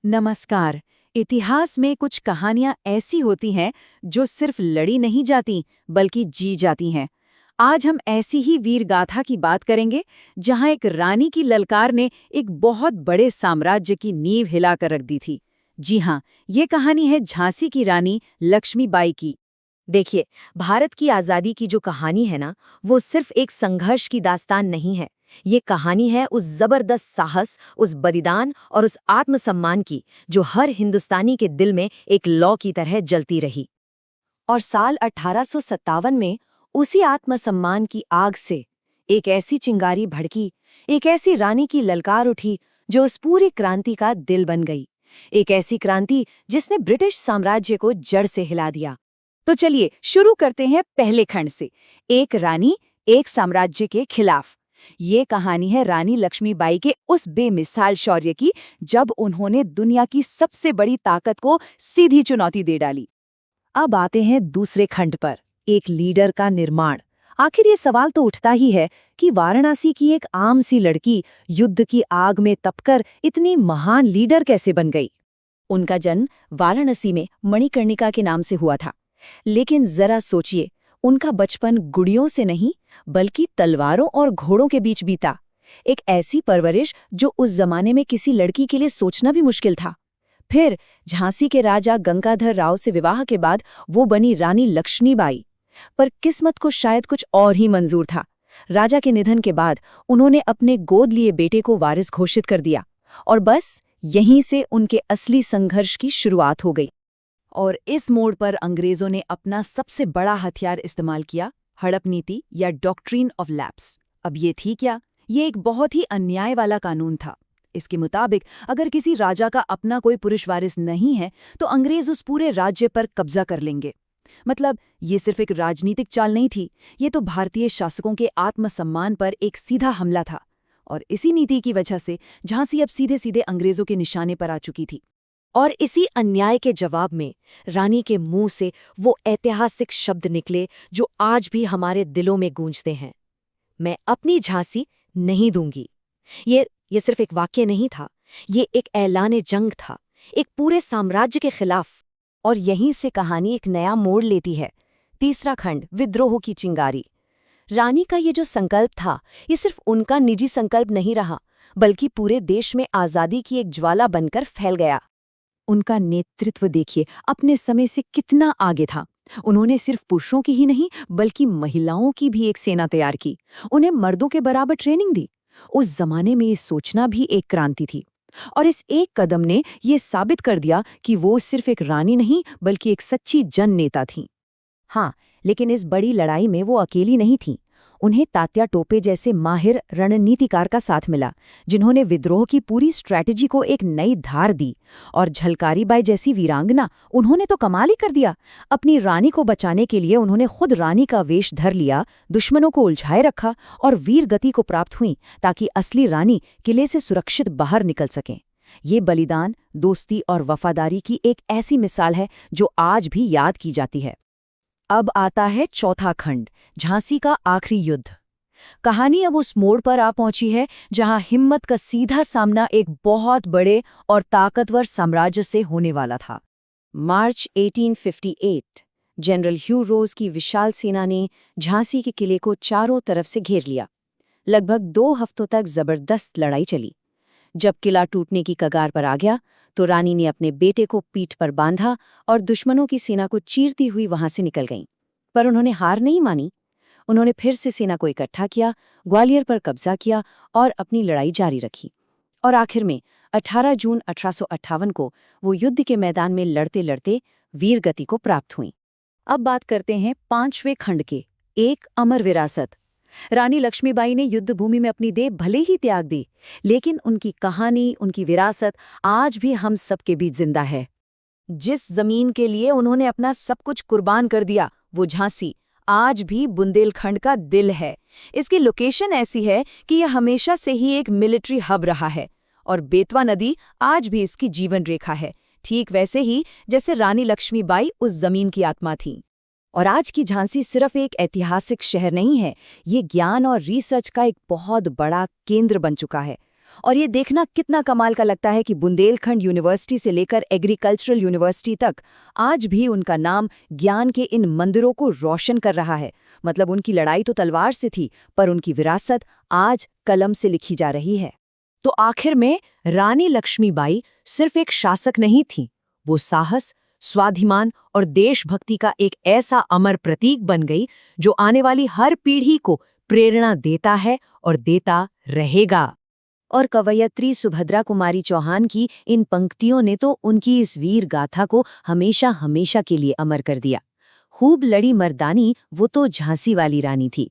नमस्कार। इतिहास में कुछ कहानियां ऐसी होती हैं जो सिर्फ लड़ी नहीं जाती बल्कि जी जाती हैं। आज हम ऐसी ही वीर गाथा की बात करेंगे जहां एक रानी की ललकार ने एक बहुत बड़े साम्राज्य की नींव हिलाकर रख दी थी। जी हाँ, ये कहानी है झांसी की रानी लक्ष्मीबाई की। देखिए, भारत की आज़ादी की जो कहानी है ना, वो सिर्फ एक संघर्ष की दास्तान नहीं है। ये कहानी है उस जबरदस्त साहस, उस बलिदान और उस आत्मसम्मान की, जो हर हिंदुस्तानी के दिल में एक लौ की तरह जलती रही। और साल 1857 में उसी आत्मसम्मान की आग से एक ऐसी चिंगारी भड़की, एक ऐसी रानी की ललकार उठी जो उस पूरी क्रांति का दिल बन गई। एक ऐसी क्रांति जिसने ब्रिटिश साम्राज्य को जड़ से हिला दिया। तो चलिए शुरू करते हैं पहले खंड से, एक रानी एक साम्राज्य के खिलाफ। ये कहानी है रानी लक्ष्मीबाई के उस बेमिसाल शौर्य की जब उन्होंने दुनिया की सबसे बड़ी ताकत को सीधी चुनौती दे डाली। अब आते हैं दूसरे खंड पर, एक लीडर का निर्माण। आखिर ये सवाल तो उठता ही है कि वाराणसी की एक आम सी लड़की युद्ध की आग में तपकर इतनी महान लीडर कैसे बन गई। उनका जन्म वाराणसी में मणिकर्णिका के नाम से हुआ था। लेकिन जरा सोचिए, उनका बचपन गुड़ियों से नहीं बल्कि तलवारों और घोड़ों के बीच बीता। एक ऐसी परवरिश जो उस जमाने में किसी लड़की के लिए सोचना भी मुश्किल था। फिर झांसी के राजा गंगाधर राव से विवाह के बाद वो बनी रानी लक्ष्मीबाई। पर किस्मत को शायद कुछ और ही मंजूर था। राजा के निधन के बाद उन्होंने अपने गोद लिए बेटे को वारिस घोषित कर दिया, और बस यहीं से उनके असली संघर्ष की शुरुआत हो गई। और इस मोड़ पर अंग्रेजों ने अपना सबसे बड़ा हथियार इस्तेमाल किया, हड़प नीति या डॉक्ट्रिन ऑफ लैप्स। अब ये थी क्या? ये एक बहुत ही अन्याय वाला कानून था। इसके मुताबिक अगर किसी राजा का अपना कोई पुरुष वारिस नहीं है तो अंग्रेज उस पूरे राज्य पर कब्जा कर लेंगे। मतलब ये सिर्फ एक राजनीतिक चाल नहीं थी, ये तो भारतीय शासकों के आत्मसम्मान पर एक सीधा हमला था। और इसी नीति की वजह से झांसी अब सीधे सीधे अंग्रेजों के निशाने पर आ चुकी थी। और इसी अन्याय के जवाब में रानी के मुंह से वो ऐतिहासिक शब्द निकले जो आज भी हमारे दिलों में गूंजते हैं, मैं अपनी झांसी नहीं दूंगी। ये सिर्फ एक वाक्य नहीं था, ये एक ऐलान जंग था, एक पूरे साम्राज्य के खिलाफ। और यहीं से कहानी एक नया मोड़ लेती है। तीसरा खंड, विद्रोह की चिंगारी। रानी का ये जो संकल्प था, ये सिर्फ उनका निजी संकल्प नहीं रहा, बल्कि पूरे देश में आज़ादी की एक ज्वाला बनकर फैल गया। उनका नेतृत्व देखिए अपने समय से कितना आगे था। उन्होंने सिर्फ पुरुषों की ही नहीं बल्कि महिलाओं की भी एक सेना तैयार की, उन्हें मर्दों के बराबर ट्रेनिंग दी। उस जमाने में ये सोचना भी एक क्रांति थी। और इस एक कदम ने ये साबित कर दिया कि वो सिर्फ एक रानी नहीं बल्कि एक सच्ची जन नेता थी। हाँ, लेकिन इस बड़ी लड़ाई में वो अकेली नहीं थीं। उन्हें तात्या टोपे जैसे माहिर रणनीतिकार का साथ मिला, जिन्होंने विद्रोह की पूरी स्ट्रैटेजी को एक नई धार दी। और झलकारी बाई जैसी वीरांगना, उन्होंने तो कमाल ही कर दिया। अपनी रानी को बचाने के लिए उन्होंने खुद रानी का वेश धर लिया, दुश्मनों को उलझाए रखा और वीर गति को प्राप्त हुई ताकि असली रानी किले से सुरक्षित बाहर निकल सकें। ये बलिदान, दोस्ती और वफादारी की एक ऐसी मिसाल है जो आज भी याद की जाती है। अब आता है चौथा खंड, झांसी का आखिरी युद्ध। कहानी अब उस मोड़ पर आ पहुंची है जहां हिम्मत का सीधा सामना एक बहुत बड़े और ताकतवर साम्राज्य से होने वाला था। मार्च 1858, जनरल ह्यू रोज की विशाल सेना ने झांसी के किले को चारों तरफ से घेर लिया। लगभग 2 हफ्तों तक जबरदस्त लड़ाई चली। जब किला टूटने की कगार पर आ गया तो रानी ने अपने बेटे को पीठ पर बांधा और दुश्मनों की सेना को चीरती हुई वहां से निकल गईं। पर उन्होंने हार नहीं मानी। उन्होंने फिर से सेना को इकट्ठा किया, ग्वालियर पर कब्जा किया और अपनी लड़ाई जारी रखी। और आखिर में 18 जून 1858 को वो युद्ध के मैदान में लड़ते लड़ते वीर गति को प्राप्त हुई। अब बात करते हैं 5वें खंड के, एक अमर विरासत। रानी लक्ष्मीबाई ने युद्ध भूमि में अपनी देह भले ही त्याग दी, लेकिन उनकी कहानी, उनकी विरासत आज भी हम सबके बीच जिंदा है। जिस जमीन के लिए उन्होंने अपना सब कुछ कुर्बान कर दिया, वो झांसी आज भी बुंदेलखंड का दिल है। इसकी लोकेशन ऐसी है कि यह हमेशा से ही एक मिलिट्री हब रहा है और बेतवा नदी आज भी इसकी जीवन रेखा है, ठीक वैसे ही जैसे रानी लक्ष्मीबाई उस जमीन की आत्मा थी। और आज की झांसी सिर्फ एक ऐतिहासिक शहर नहीं है, ये ज्ञान और रिसर्च का एक बहुत बड़ा केंद्र बन चुका है। और ये देखना कितना कमाल का लगता है कि बुंदेलखंड यूनिवर्सिटी से लेकर एग्रीकल्चरल यूनिवर्सिटी तक आज भी उनका नाम ज्ञान के इन मंदिरों को रोशन कर रहा है। मतलब उनकी लड़ाई तो तलवार से थी, पर उनकी विरासत आज कलम से लिखी जा रही है। तो आखिर में रानी लक्ष्मीबाई सिर्फ एक शासक नहीं थी, वो साहस, स्वाभिमान और देशभक्ति का एक ऐसा अमर प्रतीक बन गई जो आने वाली हर पीढ़ी को प्रेरणा देता है और देता रहेगा। और कवयित्री सुभद्रा कुमारी चौहान की इन पंक्तियों ने तो उनकी इस वीर गाथा को हमेशा हमेशा के लिए अमर कर दिया। खूब लड़ी मर्दानी, वो तो झांसी वाली रानी थी।